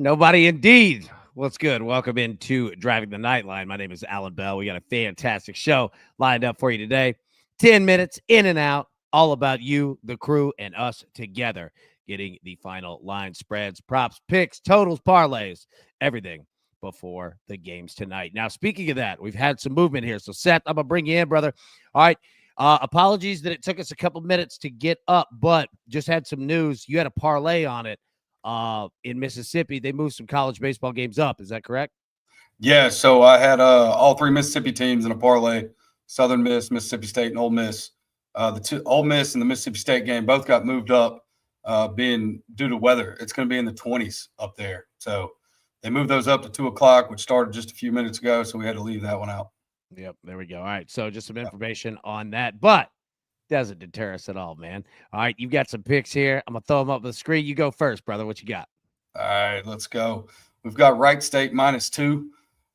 Nobody indeed. What's good? Welcome into Driving the Nightline. My name is Alan Bell. We got a fantastic show lined up for you today. 10 minutes in and out, all about you, the crew, and us together. Getting the final line spreads, props, picks, totals, parlays, everything before the games tonight. Now, speaking of that, we've had some movement here. So, Seth, I'm going to bring you in, brother. All right. Apologies that it took us a couple minutes to get up, but just had some news. You had a parlay on it in Mississippi. They moved some college baseball games up. Is that correct? Yeah, so I had all three Mississippi teams in a parlay: Southern Miss, Mississippi State, and Ole Miss. The two Ole Miss and the Mississippi State game both got moved up, being due to weather. It's going to be in the 20s up there, so they moved those up to 2 o'clock, which started just a few minutes ago. So we had to leave that one out. Yep, there we go. All right, so just some information on that, but doesn't deter us at all, man. All right, you got some picks here. I'm gonna throw them up on the screen. You go first, brother. What you got? All right, let's go. We've got Wright State -2.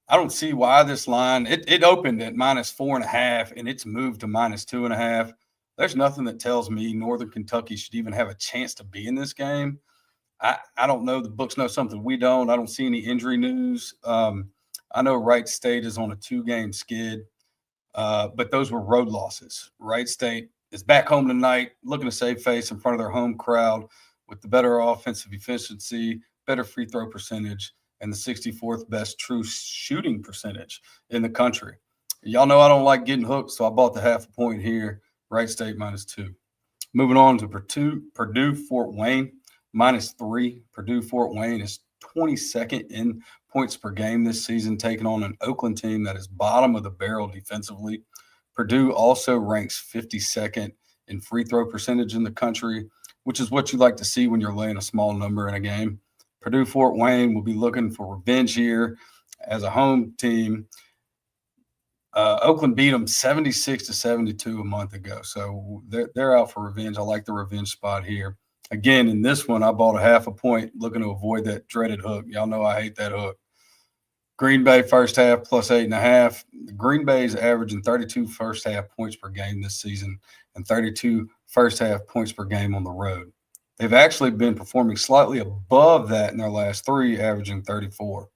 I don't see why this line it opened at -4.5 and it's moved to -2.5. There's nothing that tells me Northern Kentucky should even have a chance to be in this game. I don't know. The books know something we don't. I don't see any injury news. I know Wright State is on a 2-game skid, but those were road losses. Wright State is back home tonight, looking to save face in front of their home crowd with the better offensive efficiency, better free throw percentage, and the 64th best true shooting percentage in the country. Y'all know I don't like getting hooked, so I bought the half a point here. Wright State -2. Moving on to Purdue Fort Wayne -3. Purdue Fort Wayne is 22nd in points per game this season, taking on an Oakland team that is bottom of the barrel defensively. Purdue also ranks 52nd in free throw percentage in the country, which is what you like to see when you're laying a small number in a game. Purdue Fort Wayne will be looking for revenge here as a home team. Oakland beat them 76-72 a month ago, so they're out for revenge. I like the revenge spot here. Again, in this one, I bought a half a point looking to avoid that dreaded hook. Y'all know I hate that hook. Green Bay first half +8.5. Green Bay is averaging 32 first half points per game this season and 32 first half points per game on the road. They've actually been performing slightly above that in their last 3, averaging 34.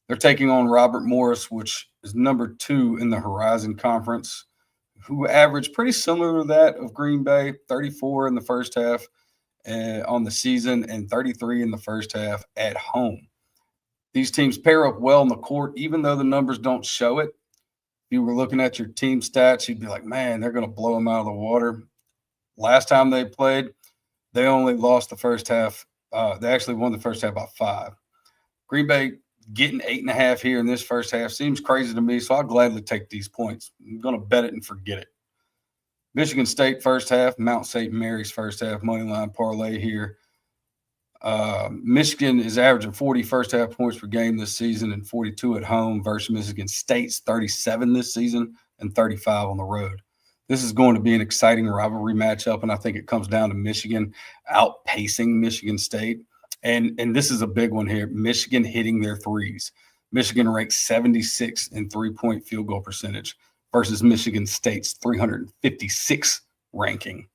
They're taking on Robert Morris, which is number 2 in the Horizon Conference, who averaged pretty similar to that of Green Bay, 34 in the first half on the season and 33 in the first half at home. These teams pair up well on the court, even though the numbers don't show it. If you were looking at your team stats, you'd be like, man, they're going to blow them out of the water. Last time they played, they only lost the first half. They actually won the first half by 5. Green Bay getting 8.5 here in this first half seems crazy to me, so I'll gladly take these points. I'm going to bet it and forget it. Michigan State first half, Mount St. Mary's first half, money line parlay here. Michigan is averaging 40 first half points per game this season and 42 at home versus Michigan State's 37 this season and 35 on the road. This is going to be an exciting rivalry matchup, and I think it comes down to Michigan outpacing Michigan State. And this is a big one here, Michigan hitting their threes. Michigan ranks 76 in three-point field goal percentage versus Michigan State's 356 ranking.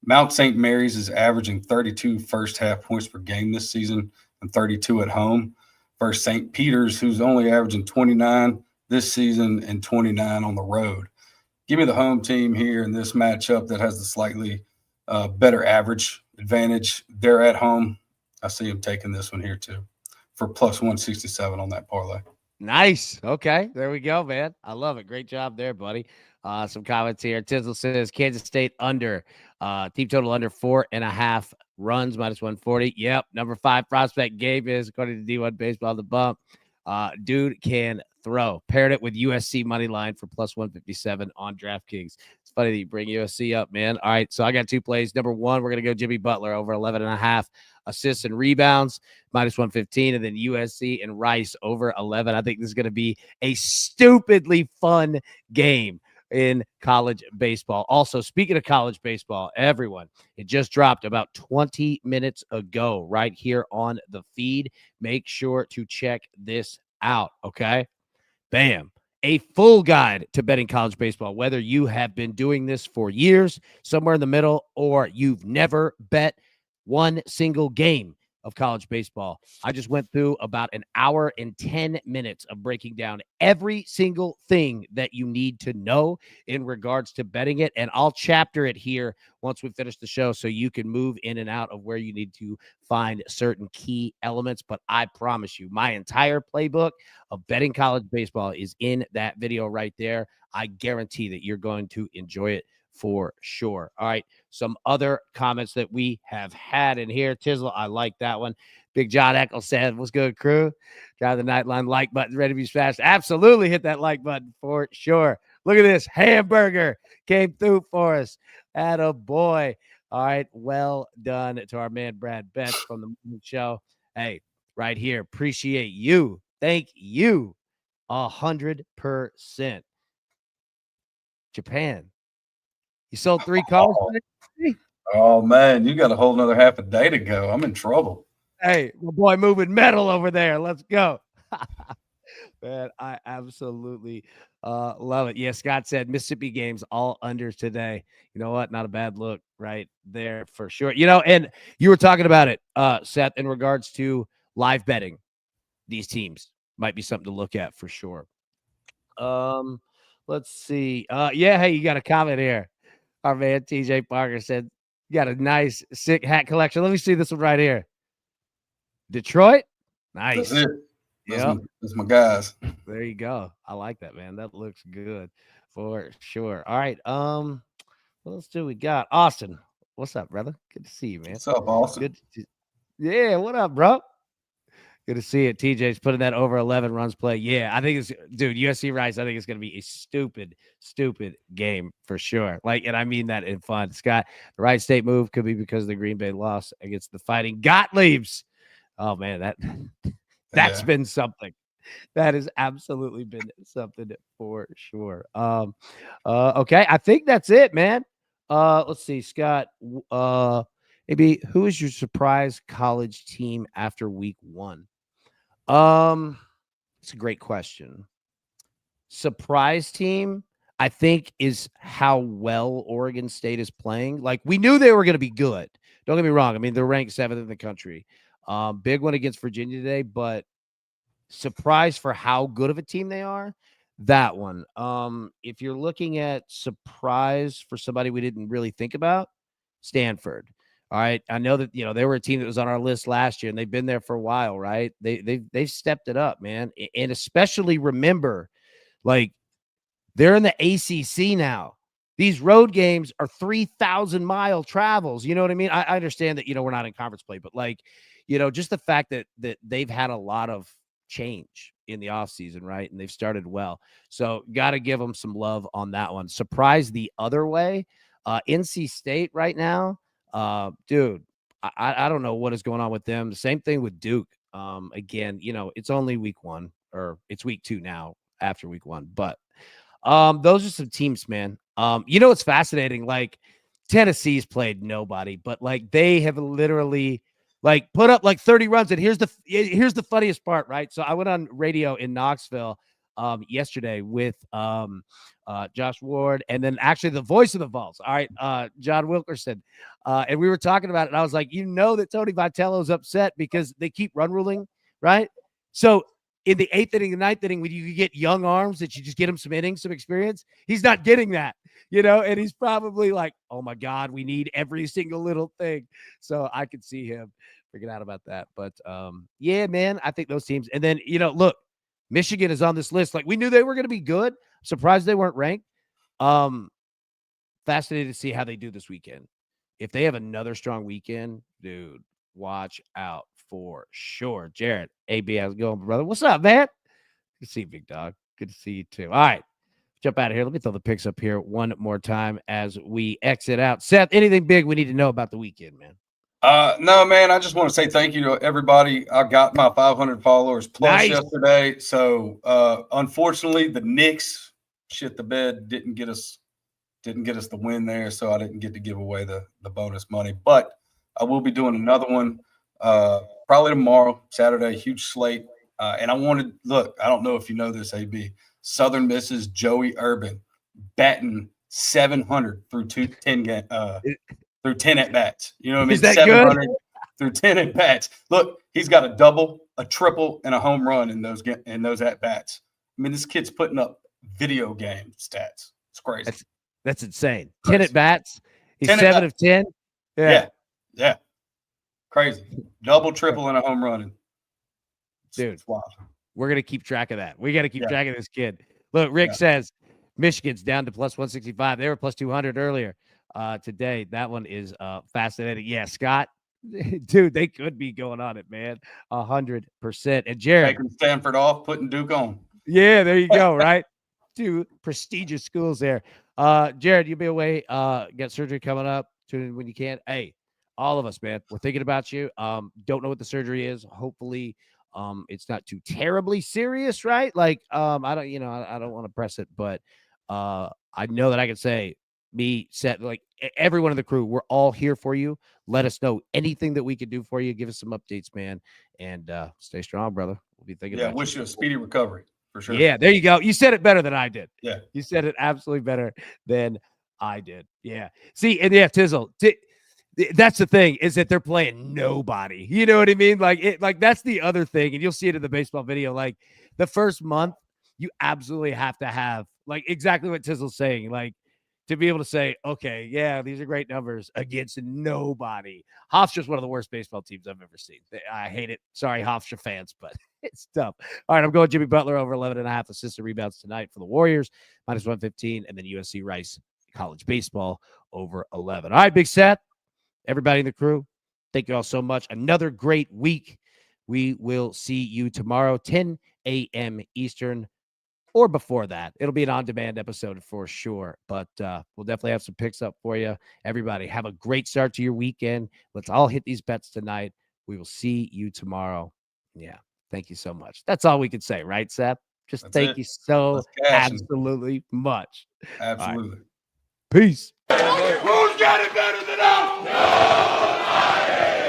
Mount St. Mary's is averaging 32 first half points per game this season and 32 at home versus St. Peter's, who's only averaging 29 this season and 29 on the road. Give me the home team here in this matchup that has the slightly better average advantage. They're at home. I see them taking this one here too for +167 on that parlay. Nice. Okay, there we go, man. I love it. Great job there, buddy. Some comments here. Tizzle says Kansas State under team total under 4.5 runs -140. Yep. Number 5 prospect Gabe is according to D1 Baseball the bump. Dude can throw. Paired it with USC money line for +157 on DraftKings. It's funny that you bring USC up, man. All right, so I got 2 plays. Number 1, we're gonna go Jimmy Butler over 11.5 assists and rebounds -115, and then USC and Rice over 11. I think this is gonna be a stupidly fun game in college baseball. Also, speaking of college baseball, everyone, it just dropped about 20 minutes ago right here on the feed. Make sure to check this out, okay? Bam. A full guide to betting college baseball, whether you have been doing this for years, somewhere in the middle, or you've never bet one single game. of college baseball. I just went through about an hour and 10 minutes of breaking down every single thing that you need to know in regards to betting it. And I'll chapter it here once we finish the show so you can move in and out of where you need to find certain key elements. But I promise you, my entire playbook of betting college baseball is in that video right there. I guarantee that you're going to enjoy it for sure. All right. Some other comments that we have had in here. Tizzle, I like that one. Big John Eccles said, what's good, crew? Drive the Nightline like button ready to be smashed. Absolutely hit that like button for sure. Look at this. Hamburger came through for us. Atta boy. All right. Well done to our man, Brad Betts from the morning show. Hey, right here. Appreciate you. Thank you. 100%. Japan. You sold 3 cars today? Oh, man, you got a whole nother half a day to go. I'm in trouble. Hey, my boy moving metal over there. Let's go. Man, I absolutely love it. Yeah, Scott said Mississippi games all unders today. You know what? Not a bad look right there for sure. You know, and you were talking about it, Seth, in regards to live betting. These teams might be something to look at for sure. Let's see. Yeah, hey, you got a comment here. Our man TJ Parker said, you got a nice, sick hat collection. Let me see this one right here. Detroit? Nice. That's it. That's my guys. There you go. I like that, man. That looks good for sure. All right. What else do we got? Austin. What's up, brother? Good to see you, man. What's up, Austin? Yeah, what up, bro? Good to see it. TJ's putting that over 11 runs play. Yeah, I think it's, dude, USC Rice, I think it's going to be a stupid, stupid game for sure. Like, and I mean that in fun. Scott, the Wright State move could be because of the Green Bay loss against the Fighting Gottliebs. Oh, man, that's been something. That has absolutely been something for sure. Okay, I think that's it, man. Let's see, Scott. Maybe who is your surprise college team after week 1? It's a great question. Surprise team, I think, is how well Oregon State is playing. Like, we knew they were going to be good. Don't get me wrong. I mean, they're ranked 7th in the country. Big one against Virginia today, but surprise for how good of a team they are. That one. If you're looking at surprise for somebody we didn't really think about, Stanford. All right. I know that, they were a team that was on our list last year and they've been there for a while, right? They've stepped it up, man. And especially remember, like, they're in the ACC now. These road games are 3,000-mile travels. You know what I mean? I understand that, we're not in conference play, but like, just the fact that they've had a lot of change in the offseason, right? And they've started well. So got to give them some love on that one. Surprise the other way. NC State right now. Dude, I don't know what is going on with them. The same thing with Duke. Again, it's only week 1 or it's week 2 now after week 1, but those are some teams, man. It's fascinating. Like, Tennessee's played nobody, but like they have literally like put up like 30 runs. And here's the funniest part, right? So I went on radio in Knoxville yesterday with Josh Ward, and then actually the voice of the Vols. All right, John Wilkerson. And we were talking about it. And I was like, that Tony Vitello's upset because they keep run ruling, right? So in the 8th inning, the 9th inning, when you get young arms that you just get him some innings, some experience, he's not getting that, and he's probably like, oh my God, we need every single little thing. So I could see him freaking out about that. But yeah, man, I think those teams. And then, look, Michigan is on this list. Like, we knew they were going to be good. Surprised they weren't ranked. Fascinated to see how they do this weekend. If they have another strong weekend, dude, watch out for sure. Jared, AB, how's it going, brother? What's up, man? Good to see you, big dog. Good to see you too. All right, jump out of here. Let me throw the picks up here one more time as we exit out. Seth, anything big we need to know about the weekend, man? No, man, I just want to say thank you to everybody. I got my 500 followers plus yesterday. So, unfortunately, the Knicks shit the bed, didn't get us the win there. So I didn't get to give away the bonus money, but I will be doing another one probably tomorrow, Saturday, huge slate. And I don't know if you know this, AB, Southern Miss's Joey Urban batting 700 through 10 at bats. You know what I mean? Is that 700 through 10 at bats. Look, he's got a double, a triple, and a home run in those at bats. I mean, this kid's putting up video game stats. It's crazy. That's insane. 10 at bats. He's 7 of 10. Yeah. Crazy. Double, triple, and a home run. Dude, it's wild. We're going to keep track of that. We got to keep track of this kid. Look, Rick says Michigan's down to plus 165. They were plus 200 earlier today. That one is fascinating. Yeah, Scott, dude, they could be going on it, man. 100%. And Jared. Taking Stanford off, putting Duke on. Yeah, there you go, right? Two prestigious schools there. Jared, you'll be away. Get surgery coming up when you can. Hey, all of us, man, we're thinking about you. Don't know what the surgery is. Hopefully, it's not too terribly serious, right? Like, I don't want to press it, but I know that I can say like everyone in the crew, we're all here for you. Let us know anything that we can do for you. Give us some updates, man, and stay strong, brother. We'll be thinking about wish you a speedy recovery for sure. Yeah, there you go. You said it better than I did. Yeah. You said it absolutely better than I did. Yeah. See, and yeah, Tizzle, that's the thing, is that they're playing nobody. You know what I mean? Like that's the other thing. And you'll see it in the baseball video. Like the first month, you absolutely have to have like exactly what Tizzle's saying. Like to be able to say, okay, yeah, these are great numbers against nobody. Hofstra's one of the worst baseball teams I've ever seen. I hate it. Sorry, Hofstra fans, but it's tough. All right, I'm going Jimmy Butler over 11.5 assists and rebounds tonight for the Warriors, minus 115, and then USC Rice college baseball over 11. All right, Big Seth, everybody in the crew, thank you all so much. Another great week. We will see you tomorrow, 10 a.m. Eastern, or before that. It'll be an on-demand episode for sure, but we'll definitely have some picks up for you. Everybody, have a great start to your weekend. Let's all hit these bets tonight. We will see you tomorrow. Yeah, thank you so much. That's all we can say, right, Seth? Just thank you so absolutely much. Absolutely. Right. Peace. Who's got it better than us? No, I hate